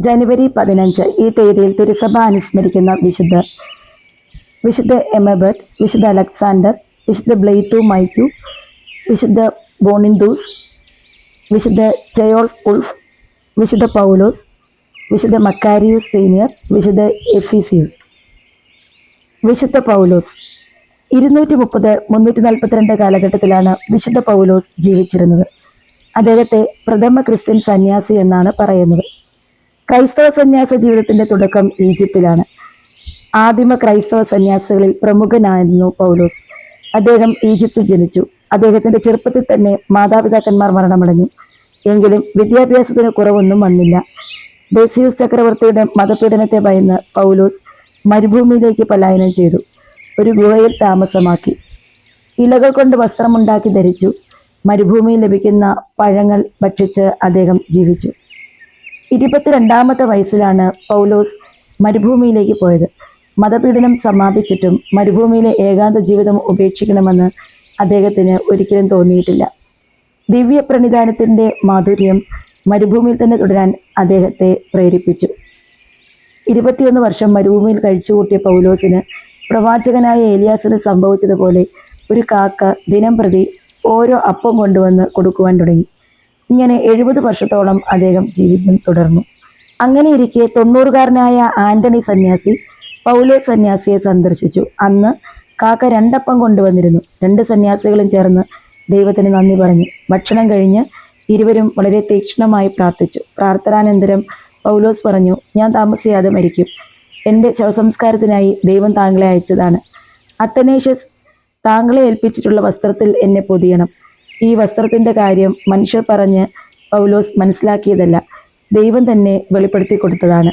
ജനുവരി 15 ഈ തീയതിയിൽ തിരുസഭ അനുസ്മരിക്കുന്ന വിശുദ്ധ എമബർട്ട്, വിശുദ്ധ അലക്സാണ്ടർ, വിശുദ്ധ ബ്ലെയ്ത്തു മൈക്യു, വിശുദ്ധ ബോണിന്തൂസ്, വിശുദ്ധ ജയോൾ ഉൾഫ്, വിശുദ്ധ പൗലോസ്, വിശുദ്ധ മക്കാരിയൂസ് സീനിയർ, വിശുദ്ധ എഫീസിയൂസ്. വിശുദ്ധ പൗലോസ് 230-342 കാലഘട്ടത്തിലാണ് വിശുദ്ധ പൗലോസ് ജീവിച്ചിരുന്നത്. അദ്ദേഹത്തെ പ്രഥമ ക്രിസ്ത്യൻ സന്യാസി എന്നാണ് പറയുന്നത്. ക്രൈസ്തവ സന്യാസ ജീവിതത്തിന്റെ തുടക്കം ഈജിപ്തിലാണ്. ആദിമ ക്രൈസ്തവ സന്യാസികളിൽ പ്രമുഖനായിരുന്നു പൗലോസ്. അദ്ദേഹം ഈജിപ്തിൽ ജനിച്ചു. അദ്ദേഹത്തിന്റെ ചെറുപ്പത്തിൽ തന്നെ മാതാപിതാക്കന്മാർ മരണമടഞ്ഞു. എങ്കിലും വിദ്യാഭ്യാസത്തിന് കുറവൊന്നും വന്നില്ല. ബേസിയൂസ് ചക്രവർത്തിയുടെ മതപീഡനത്തെ ഭയന്ന് പൗലോസ് മരുഭൂമിയിലേക്ക് പലായനം ചെയ്തു. ഒരു ഗുഹയിൽ താമസമാക്കി. ഇലകൾ കൊണ്ട് വസ്ത്രമുണ്ടാക്കി ധരിച്ചു. മരുഭൂമിയിൽ ലഭിക്കുന്ന പഴങ്ങൾ ഭക്ഷിച്ച് അദ്ദേഹം ജീവിച്ചു. 22-ാമത്തെ വയസ്സിലാണ് പൗലോസ് മരുഭൂമിയിലേക്ക് പോയത്. മതപീഡനം സമാപിച്ചിട്ടും മരുഭൂമിയിലെ ഏകാന്ത ജീവിതം ഉപേക്ഷിക്കണമെന്ന് അദ്ദേഹത്തിന് ഒരിക്കലും തോന്നിയിട്ടില്ല. ദിവ്യ പ്രണിധാനത്തിൻ്റെ മാധുര്യം മരുഭൂമിയിൽ തന്നെ തുടരാൻ അദ്ദേഹത്തെ പ്രേരിപ്പിച്ചു. 21 വർഷം മരുഭൂമിയിൽ കഴിച്ചുകൂട്ടിയ പൗലോസിന് പ്രവാചകനായ ഏലിയാസിന് സംഭവിച്ചതുപോലെ ഒരു കാക്ക ദിനം പ്രതി ഓരോ അപ്പം കൊണ്ടുവന്ന് കൊടുക്കുവാൻ തുടങ്ങി. ഇങ്ങനെ 70 വർഷത്തോളം അദ്ദേഹം ജീവിതം തുടർന്നു. അങ്ങനെയിരിക്കെ 90-കാരനായ ആന്റണി സന്യാസി പൗലോസ് സന്യാസിയെ സന്ദർശിച്ചു. അന്ന് കാക്ക 2 അപ്പം കൊണ്ടുവന്നിരുന്നു. 2 സന്യാസികളും ചേർന്ന് ദൈവത്തിന് നന്ദി പറഞ്ഞു. ഭക്ഷണം കഴിഞ്ഞ് ഇരുവരും വളരെ തീക്ഷ്ണമായി പ്രാർത്ഥിച്ചു. പ്രാർത്ഥനാനന്തരം പൗലോസ് പറഞ്ഞു, ഞാൻ താമസിയാതെ മരിക്കും. എൻ്റെ ശവസംസ്കാരത്തിനായി ദൈവം താങ്കളെ അയച്ചതാണ്. അത്തനേഷ്യസ്, താങ്കളെ ഏൽപ്പിച്ചിട്ടുള്ള വസ്ത്രത്തിൽ എന്നെ പൊതിയണം. ഈ വസ്ത്രത്തിൻ്റെ കാര്യം മനുഷ്യർ പറഞ്ഞ് പൗലോസ് മനസ്സിലാക്കിയതല്ല, ദൈവം തന്നെ വെളിപ്പെടുത്തി കൊടുത്തതാണ്.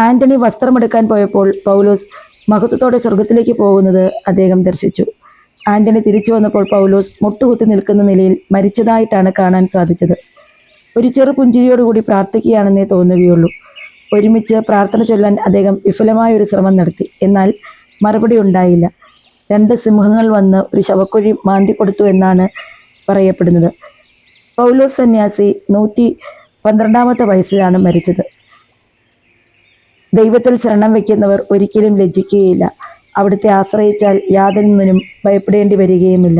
ആന്റണി വസ്ത്രമെടുക്കാൻ പോയപ്പോൾ പൗലോസ് മഹത്വത്തോടെ സ്വർഗത്തിലേക്ക് പോകുന്നത് അദ്ദേഹം ദർശിച്ചു. ആന്റണി തിരിച്ചു വന്നപ്പോൾ പൗലോസ് മുട്ടുകുത്തി നിൽക്കുന്ന നിലയിൽ മരിച്ചതായിട്ടാണ് കാണാൻ സാധിച്ചത്. ഒരു ചെറു പുഞ്ചിരിയോടുകൂടി പ്രാർത്ഥിക്കുകയാണെന്നേ തോന്നുകയുള്ളൂ. ഒരുമിച്ച് പ്രാർത്ഥന ചൊല്ലാൻ അദ്ദേഹം വിഫലമായൊരു ശ്രമം നടത്തി. എന്നാൽ മറുപടി ഉണ്ടായില്ല. 2 സിംഹങ്ങൾ വന്ന് ഒരു ശവക്കുഴി മാന്തിക്കൊടുത്തു എന്നാണ് പറയപ്പെടുന്നത്. പൗലോസ് സന്യാസി 112-ാമത്തെ വയസ്സിലാണ് മരിച്ചത്. ദൈവത്തിൽ ശരണം വയ്ക്കുന്നവർ ഒരിക്കലും ലജ്ജിക്കുകയില്ല. അവിടുത്തെ ആശ്രയിച്ചാൽ യാതൊന്നിനും ഭയപ്പെടേണ്ടി വരികയുമില്ല.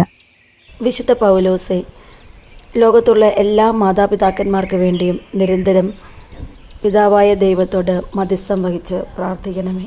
വിശുദ്ധ പൗലോസെ, ലോകത്തുള്ള എല്ലാ മാതാപിതാക്കന്മാർക്ക് വേണ്ടിയും നിരന്തരം പിതാവായ ദൈവത്തോട് മധ്യസ്ഥം വഹിച്ച് പ്രാർത്ഥിക്കണമേ.